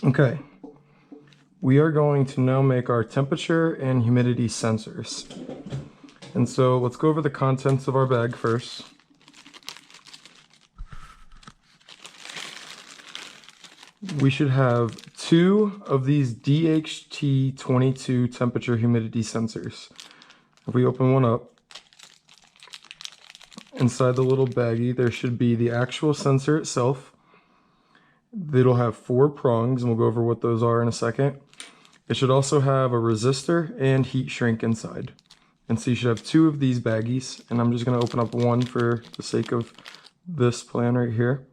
Okay, we are going to now make our temperature and humidity sensors. And so let's go over the contents of our bag first. We should have 2 of these DHT22 temperature humidity sensors. If we open one up, inside the little baggie there should be the actual sensor itself. It'll have 4 prongs, and we'll go over what those are in a second. It should also have a resistor and heat shrink inside. And so you should have 2 of these baggies, and I'm just going to open up one for the sake of this plan right here.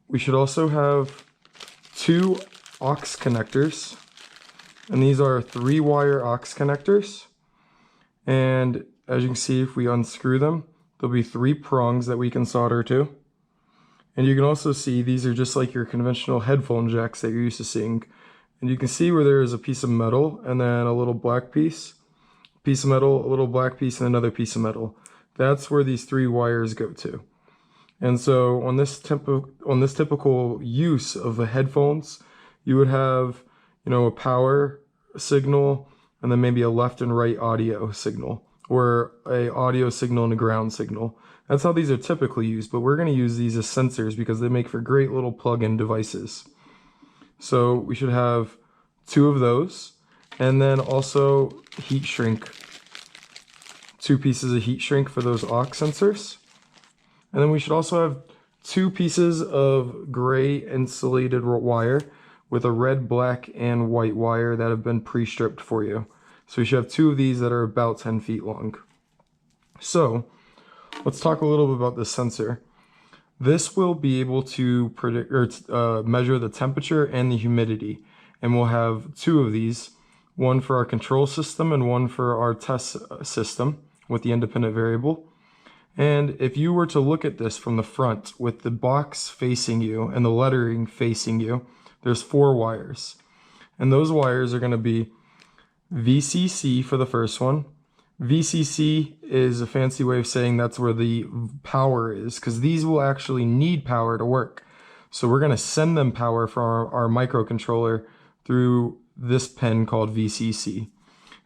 We should also have 2 aux connectors, and these are 3-wire aux connectors. And as you can see, if we unscrew them, there'll be 3 prongs that we can solder to. And you can also see these are just like your conventional headphone jacks that you're used to seeing. And you can see where there is a piece of metal and then a little black piece of metal, a little black piece, and another piece of metal. That's where these 3 wires go to. And so on this typical use of the headphones, you would have, a power signal and then maybe a left and right audio signal, or a audio signal and a ground signal. That's how these are typically used, but we're going to use these as sensors because they make for great little plug-in devices. So we should have 2 of those, and then also heat shrink. 2 pieces of heat shrink for those aux sensors. And then we should also have 2 pieces of gray insulated wire with a red, black, and white wire that have been pre-stripped for you. So we should have 2 of these that are about 10 feet long. So let's talk a little bit about this sensor. This will be able to predict or measure the temperature and the humidity. And we'll have 2 of these, one for our control system and one for our test system with the independent variable. And if you were to look at this from the front with the box facing you and the lettering facing you, there's 4 wires. And those wires are going to be VCC for the first one. VCC is a fancy way of saying that's where the power is, because these will actually need power to work. So we're going to send them power from our microcontroller through this pin called VCC.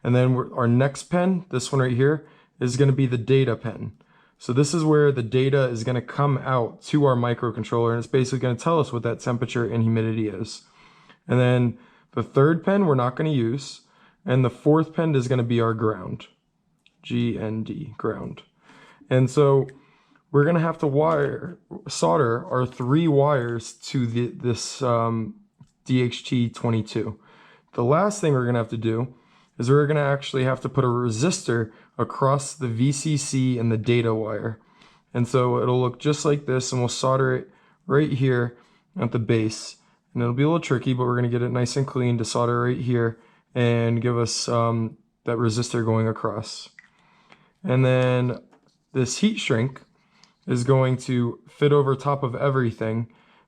And then our next pin, this one right here, is going to be the data pin. So this is where the data is going to come out to our microcontroller, and it's basically going to tell us what that temperature and humidity is. And then the third pin we're not going to use, and the fourth pin is going to be our ground. GND, ground. And so we're going to have to solder our 3 wires to this DHT22. The last thing we're going to have to do is we're going to actually have to put a resistor across the VCC and the data wire. And so it'll look just like this, and we'll solder it right here at the base. And it'll be a little tricky, but we're going to get it nice and clean to solder right here and give us that resistor going across. And then this heat shrink is going to fit over top of everything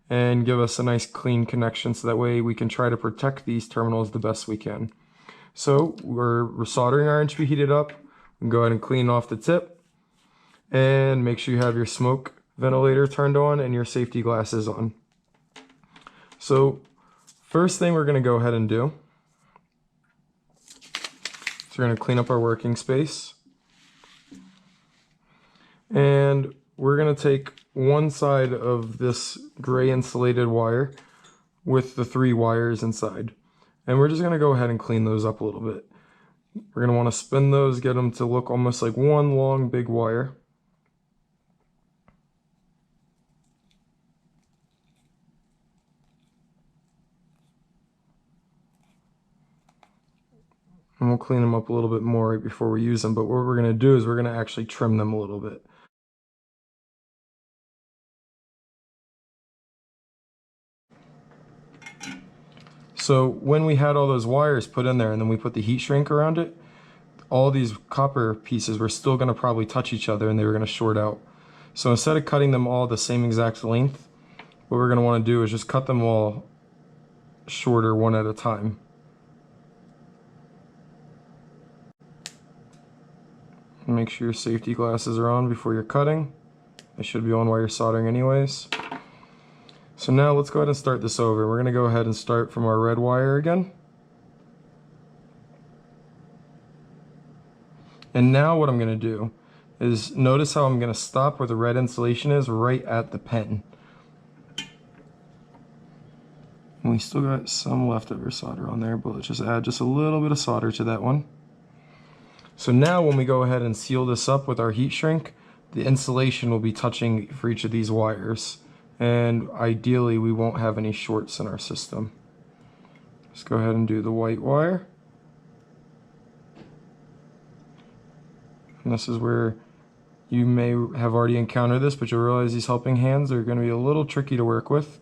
and give us a nice clean connection, so that way we can try to protect these terminals the best we can. So we're soldering our inch heated up. We can go ahead and clean off the tip, and make sure you have your smoke ventilator turned on and your safety glasses on. So first thing we're going to go ahead and do is we're going to clean up our working space. And we're going to take one side of this gray insulated wire with the 3 wires inside. And we're just going to go ahead and clean those up a little bit. We're going to want to spin those, get them to look almost like one long big wire. And we'll clean them up a little bit more right before we use them. But what we're going to do is we're going to actually trim them a little bit. So when we had all those wires put in there and then we put the heat shrink around it, all these copper pieces were still going to probably touch each other and they were going to short out. So instead of cutting them all the same exact length, what we're going to want to do is just cut them all shorter one at a time. Make sure your safety glasses are on before you're cutting. They should be on while you're soldering anyways. So now let's go ahead and start this over. We're going to go ahead and start from our red wire again. And now what I'm going to do is notice how I'm going to stop where the red insulation is, right at the pen. And we still got some leftover solder on there, but let's just add just a little bit of solder to that one. So now when we go ahead and seal this up with our heat shrink, the insulation will be touching for each of these wires. And ideally we won't have any shorts in our system. Let's go ahead and do the white wire. And this is where you may have already encountered this, but you'll realize these helping hands are going to be a little tricky to work with.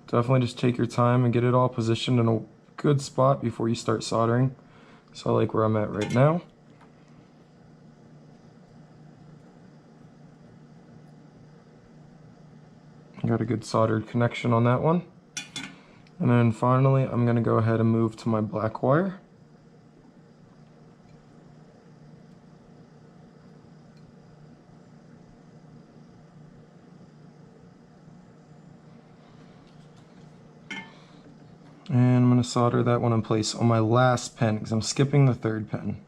Definitely just take your time and get it all positioned in a good spot before you start soldering. So I like where I'm at right now. Got a good soldered connection on that one. And then finally, I'm going to go ahead and move to my black wire. And I'm going to solder that one in place on my last pen because I'm skipping the third pen.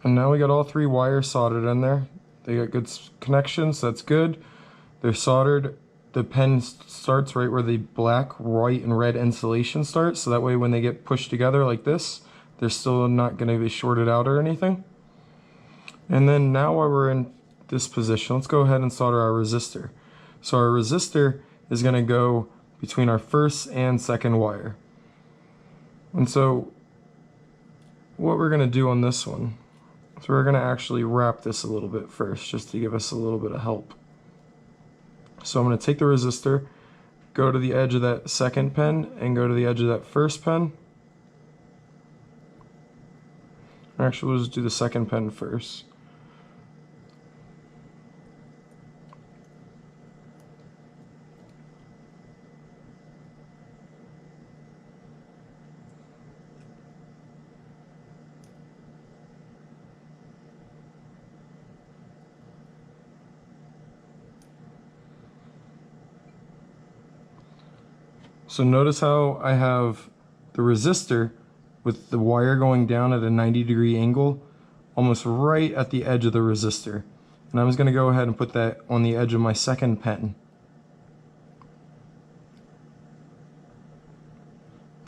And now we got all three wires soldered in there. They got good connections, that's good. They're soldered. The pen starts right where the black, white, and red insulation starts, so that way when they get pushed together like this, they're still not going to be shorted out or anything. And then now while we're in this position, let's go ahead and solder our resistor. So our resistor is going to go between our first and second wire. And so what we're going to do on this one, so we're going to actually wrap this a little bit first, just to give us a little bit of help. So I'm going to take the resistor, go to the edge of that second pen, and go to the edge of that first pen. Actually, we'll just do the second pen first. So notice how I have the resistor with the wire going down at a 90-degree angle, almost right at the edge of the resistor. And I'm just going to go ahead and put that on the edge of my second pen.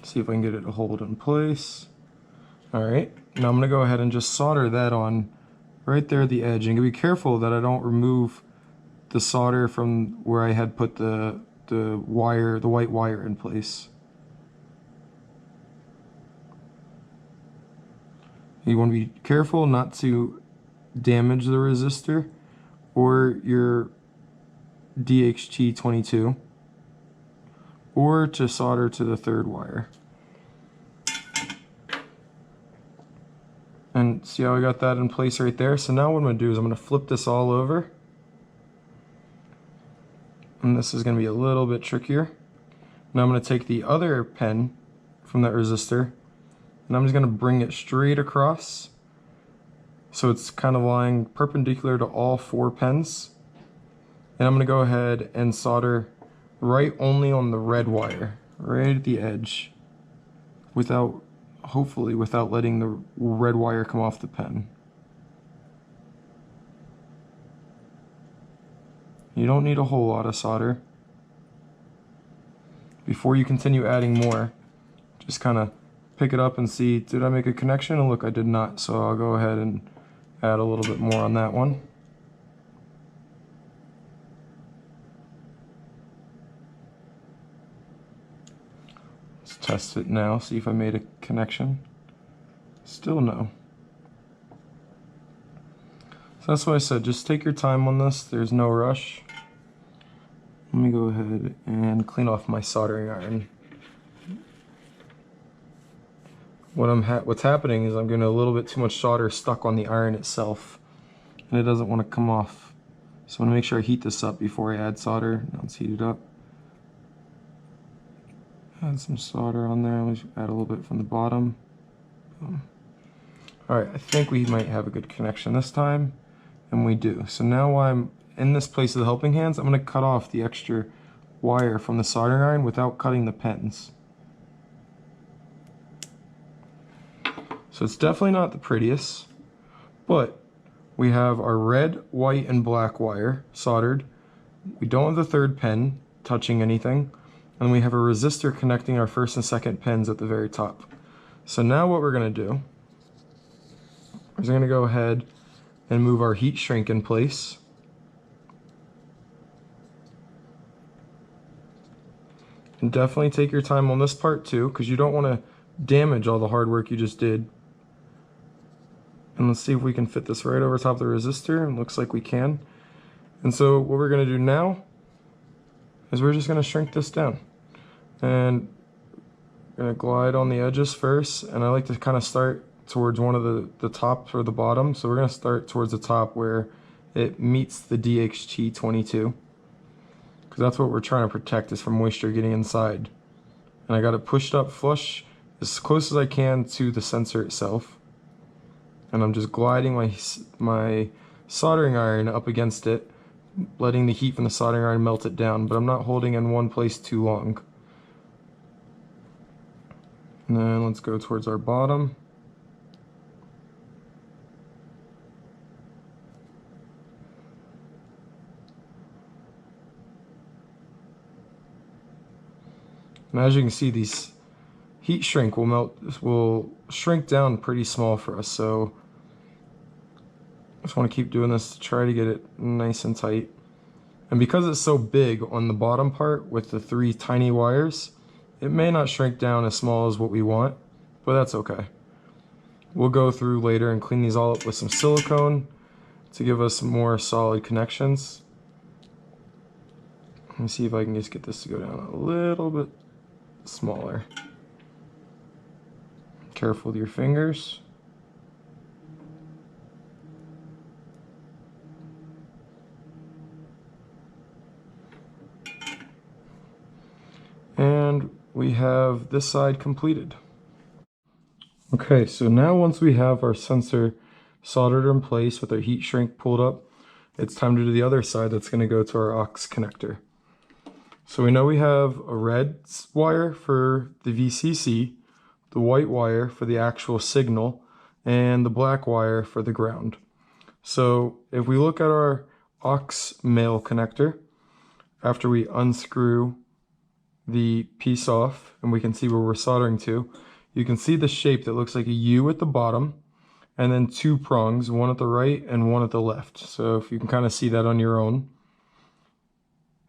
See if I can get it to hold in place. Alright, now I'm going to go ahead and just solder that on right there at the edge. And be careful that I don't remove the solder from where I had put the white wire in place. You want to be careful not to damage the resistor or your DHT22 or to solder to the third wire. And see how I got that in place right there? So now what I'm going to do is I'm going to flip this all over. And this is going to be a little bit trickier. Now I'm going to take the other pen from that resistor and I'm just going to bring it straight across so it's kind of lying perpendicular to all four pens. And I'm going to go ahead and solder right only on the red wire, right at the edge, hopefully without letting the red wire come off the pen. You don't need a whole lot of solder. Before you continue adding more, just kind of pick it up and see, did I make a connection? And look, I did not, so I'll go ahead and add a little bit more on that one. Let's test it now, see if I made a connection. Still no. So that's why I said, just take your time on this, there's no rush. Let me go ahead and clean off my soldering iron. What's happening is I'm getting a little bit too much solder stuck on the iron itself, and it doesn't want to come off. So I'm going to make sure I heat this up before I add solder. Now it's heated up. Add some solder on there. Let's add a little bit from the bottom. Boom. All right, I think we might have a good connection this time, and we do. So now while I'm in this place of the helping hands, I'm gonna cut off the extra wire from the soldering iron without cutting the pins. So it's definitely not the prettiest, but we have our red, white, and black wire soldered. We don't have the third pin touching anything, and we have a resistor connecting our first and second pins at the very top. So now what we're gonna do is I'm gonna go ahead and move our heat shrink in place. And definitely take your time on this part too, because you don't want to damage all the hard work you just did. And let's see if we can fit this right over top of the resistor, and looks like we can. And so what we're gonna do now is we're just gonna shrink this down. And gonna glide on the edges first, and I like to kind of start towards one of the tops or the bottom. So we're gonna start towards the top where it meets the DHT22, because that's what we're trying to protect, is from moisture getting inside. And I got it pushed up flush as close as I can to the sensor itself, and I'm just gliding my soldering iron up against it, letting the heat from the soldering iron melt it down, but I'm not holding in one place too long. And then let's go towards our bottom. And as you can see, these heat shrink will shrink down pretty small for us. So I just want to keep doing this to try to get it nice and tight. And because it's so big on the bottom part with the 3 tiny wires, it may not shrink down as small as what we want, but that's okay. We'll go through later and clean these all up with some silicone to give us more solid connections. Let me see if I can just get this to go down a little bit smaller. Careful with your fingers. And we have this side completed. Okay, so now once we have our sensor soldered in place with our heat shrink pulled up, it's time to do the other side that's going to go to our aux connector. So we know we have a red wire for the VCC, the white wire for the actual signal, and the black wire for the ground. So if we look at our aux male connector, after we unscrew the piece off and we can see where we're soldering to, you can see the shape that looks like a U at the bottom, and then 2 prongs, one at the right and one at the left. So if you can kind of see that on your own.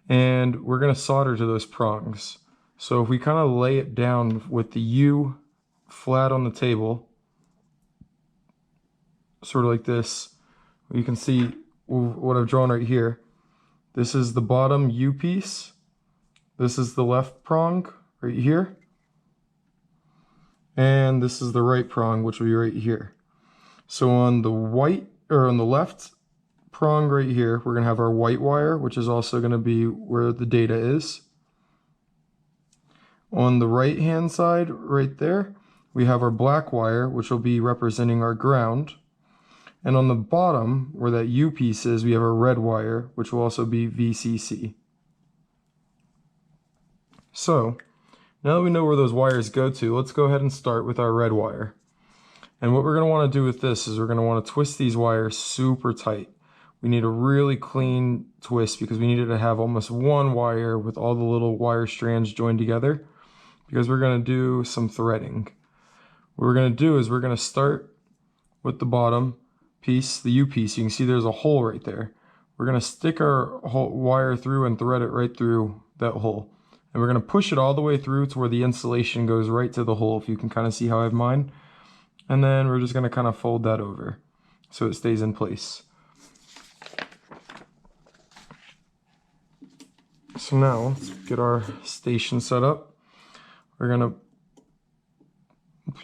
And we're going to solder to those prongs. So if we kind of lay it down with the U flat on the table, sort of like this, you can see what I've drawn right here. This is the bottom U piece. This is the left prong right here. And this is the right prong, which will be right here. So on the white, or on the left prong right here, we're gonna have our white wire, which is also gonna be where the data is. On the right hand side, right there, we have our black wire, which will be representing our ground. And on the bottom, where that U piece is, we have our red wire, which will also be VCC. So, now that we know where those wires go to, let's go ahead and start with our red wire. And what we're going to want to do with this is we're going to want to twist these wires super tight. We need a really clean twist because we needed to have almost one wire with all the little wire strands joined together, because we're going to do some threading. What we're going to do is we're going to start with the bottom piece, the U piece. You can see there's a hole right there. We're going to stick our wire through and thread it right through that hole. And we're going to push it all the way through to where the insulation goes right to the hole, if you can kind of see how I have mine. And then we're just going to kind of fold that over so it stays in place. So now let's get our station set up. We're going to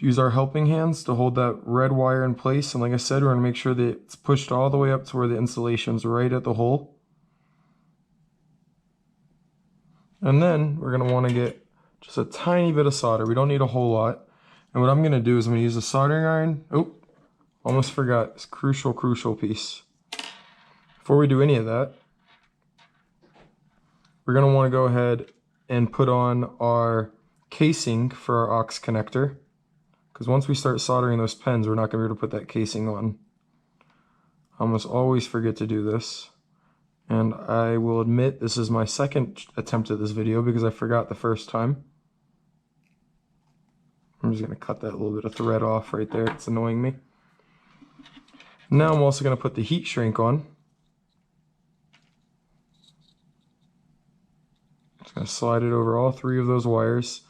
use our helping hands to hold that red wire in place. And like I said, we're going to make sure that it's pushed all the way up to where the insulation's right at the hole. And then we're going to want to get just a tiny bit of solder. We don't need a whole lot. And what I'm going to do is I'm going to use a soldering iron. Oh, almost forgot, it's crucial piece. Before we do any of that, we're going to want to go ahead and put on our casing for our aux connector, because once we start soldering those pins, we're not going to be able to put that casing on. I almost always forget to do this, and I will admit this is my second attempt at this video because I forgot the first time. I'm just going to cut that little bit of thread off right there, it's annoying me. Now I'm also going to put the heat shrink on. Just going to slide it over all 3 of those wires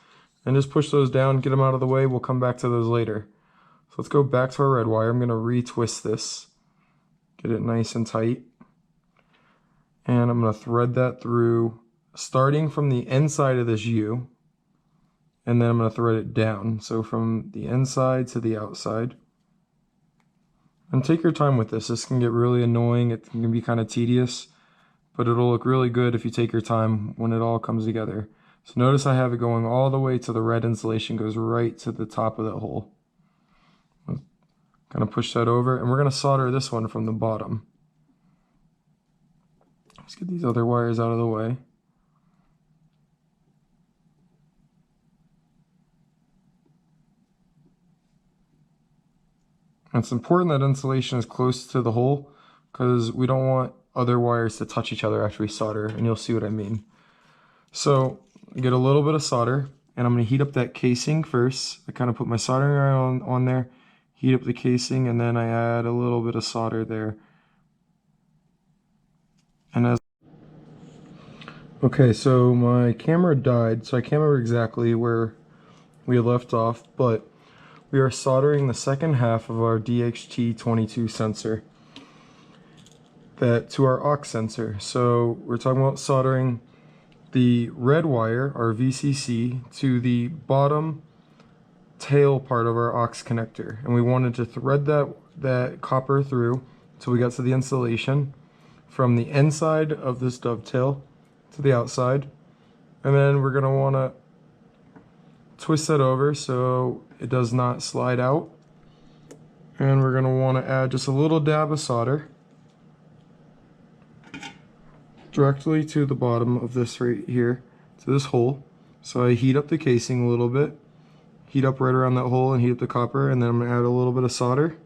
and just push those down, get them out of the way. We'll come back to those later. So let's go back to our red wire. I'm going to retwist this, get it nice and tight. And I'm going to thread that through, starting from the inside of this U, and then I'm going to thread it down. So from the inside to the outside. And take your time with this. This can get really annoying. It can be kind of tedious, but it'll look really good if you take your time when it all comes together. So notice I have it going all the way to the red insulation, goes right to the top of that hole. Kind of push that over, and we're going to solder this one from the bottom. Let's get these other wires out of the way. It's important that insulation is close to the hole because we don't want other wires to touch each other after we solder, and you'll see what I mean. So get a little bit of solder, and I'm going to heat up that casing first. I kind of put my soldering iron on there, heat up the casing, and then I add a little bit of solder there. And okay, so my camera died, so I can't remember exactly where we left off, but we are soldering the second half of our DHT22 sensor to our aux sensor. So we're talking about soldering the red wire, our VCC, to the bottom tail part of our aux connector. And we wanted to thread that copper through until we got to the insulation from the inside of this dovetail to the outside. And then we're going to want to twist that over so it does not slide out. And we're going to want to add just a little dab of solder directly to the bottom of this right here, to this hole. So I heat up the casing a little bit, heat up right around that hole and heat up the copper, and then I'm going to add a little bit of solder.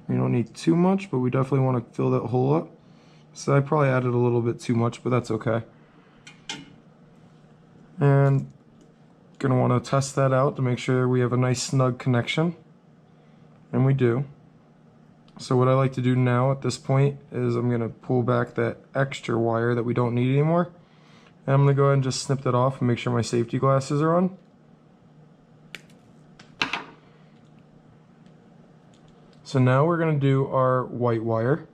You don't need too much, but we definitely want to fill that hole up. So I probably added a little bit too much, but that's okay. And gonna want to test that out to make sure we have a nice snug connection, and we do. So what I like to do now at this point is I'm gonna pull back that extra wire that we don't need anymore, and I'm gonna go ahead and just snip that off and make sure my safety glasses are on. So now we're gonna do our white wire.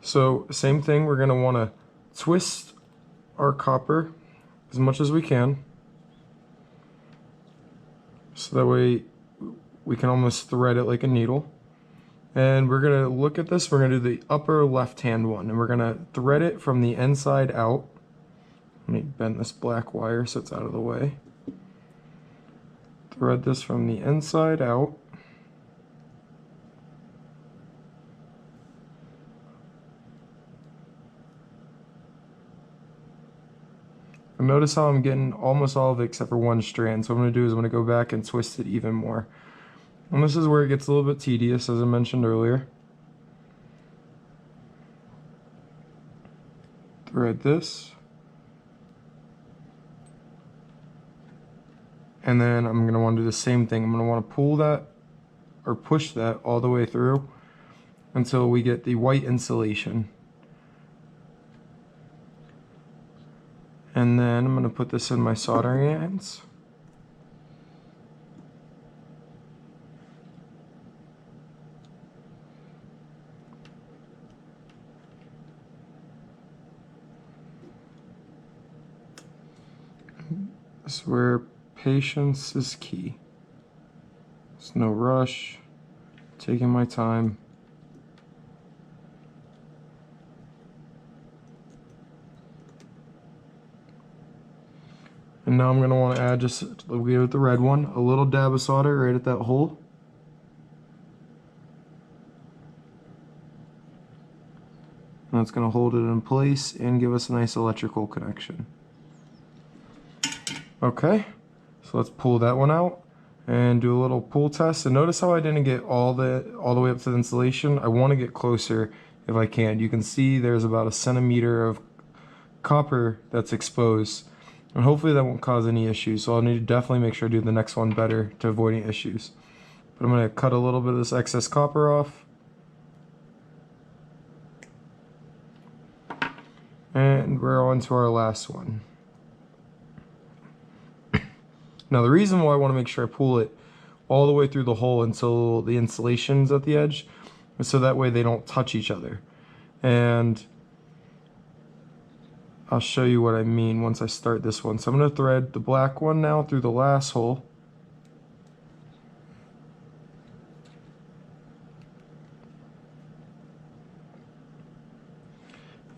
So same thing, we're gonna want to twist our copper as much as we can, so that way we can almost thread it like a needle. And we're gonna look at this, we're gonna do the upper left hand one, and we're gonna thread it from the inside out. Let me bend this black wire so it's out of the way. Thread this from the inside out. And notice how I'm getting almost all of it except for one strand. So what I'm going to do is I'm going to go back and twist it even more. And this is where it gets a little bit tedious, as I mentioned earlier. Thread this. And then I'm going to want to do the same thing. I'm going to want to pull that or push that all the way through until we get the white insulation. And then I'm going to put this in my soldering irons. This is where patience is key. There's no rush, taking my time. And And now I'm going to want to add, just we'll give it the red one, a little dab of solder right at that hole. And that's going to hold it in place and give us a nice electrical connection. Okay, so let's pull that one out and do a little pull test. And notice how I didn't get all the way up to the insulation. I want to get closer if I can. You can see there's about 1 centimeter of copper that's exposed, and hopefully that won't cause any issues. So I'll need to definitely make sure I do the next one better to avoid any issues. But I'm going to cut a little bit of this excess copper off. And we're on to our last one. Now the reason why I want to make sure I pull it all the way through the hole until the insulation's at the edge is so that way they don't touch each other. And I'll show you what I mean once I start this one. So I'm going to thread the black one now through the last hole.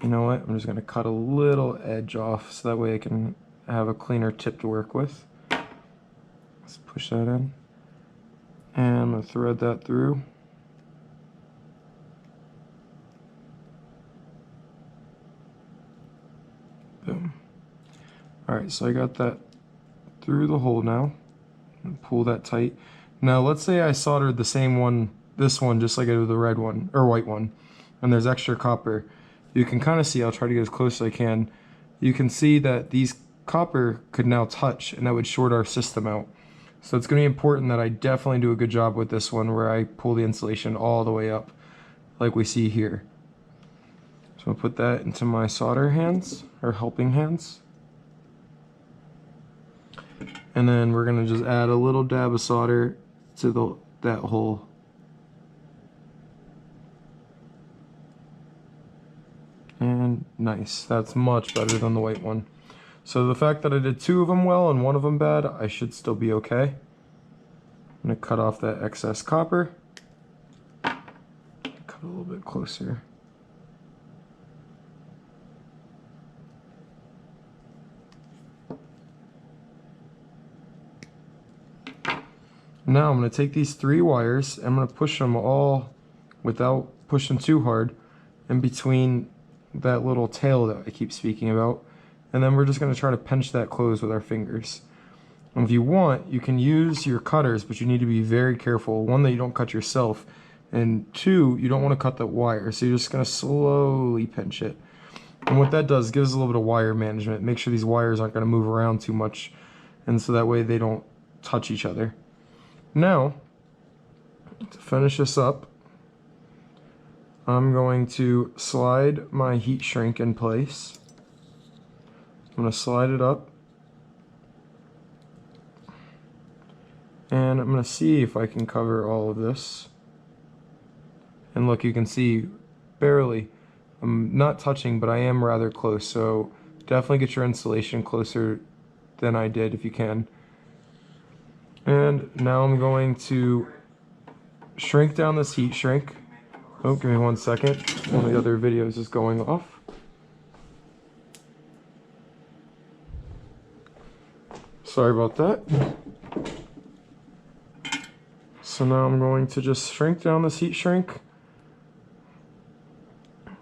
You know what? I'm just going to cut a little edge off so that way I can have a cleaner tip to work with. Let's push that in. And I'm going to thread that through. Boom. Alright, so I got that through the hole now. And pull that tight. Now let's say I soldered the same one, this one, just like I did the red one, or white one, and there's extra copper. You can kind of see, I'll try to get as close as I can. You can see that these copper could now touch, and that would short our system out. So it's going to be important that I definitely do a good job with this one where I pull the insulation all the way up like we see here. So I'll put that into my solder hands, or helping hands. And then we're going to just add a little dab of solder to that hole. And nice, that's much better than the white one. So the fact that I did 2 of them well and 1 of them bad, I should still be okay. I'm going to cut off that excess copper. Cut a little bit closer. Now I'm going to take these 3 wires, I'm going to push them all without pushing too hard in between that little tail that I keep speaking about, and then we're just going to try to pinch that closed with our fingers. And if you want, you can use your cutters, but you need to be very careful. 1, that you don't cut yourself, and 2, you don't want to cut the wire, so you're just going to slowly pinch it. And what that does, gives a little bit of wire management. Make sure these wires aren't going to move around too much, and so that way they don't touch each other. Now, to finish this up, I'm going to slide my heat shrink in place. I'm going to slide it up. And I'm going to see if I can cover all of this. And look, you can see barely. I'm not touching, but I am rather close. So definitely get your insulation closer than I did if you can. And now I'm going to shrink down this heat shrink. Oh, give me 1 second. One of the other videos is going off. Sorry about that. So now I'm going to just shrink down this heat shrink.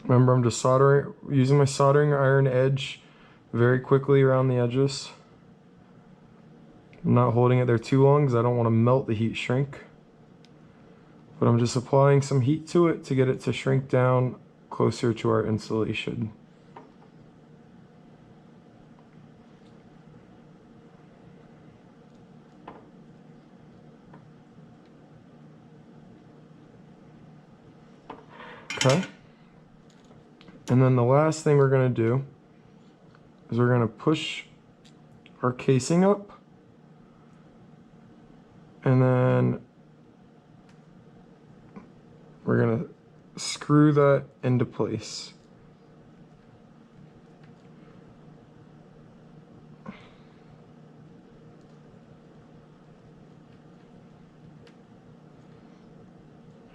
Remember, I'm just using my soldering iron edge very quickly around the edges. I'm not holding it there too long because I don't want to melt the heat shrink. But I'm just applying some heat to it to get it to shrink down closer to our insulation. Okay. And then the last thing we're going to do is we're going to push our casing up. And then we're going to screw that into place.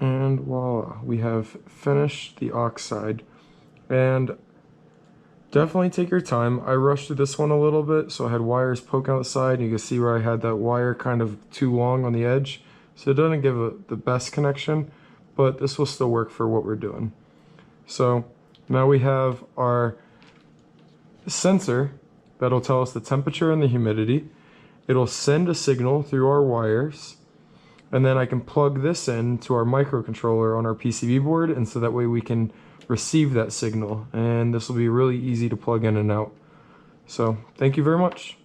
And voila, we have finished the oxide. And Definitely take your time. I rushed through this one a little bit, so I had wires poking out the side, and you can see where I had that wire kind of too long on the edge. So it doesn't give the best connection, but this will still work for what we're doing. So now we have our sensor that'll tell us the temperature and the humidity. It'll send a signal through our wires, and then I can plug this in to our microcontroller on our PCB board, and so that way we can receive that signal, and this will be really easy to plug in and out. So thank you very much.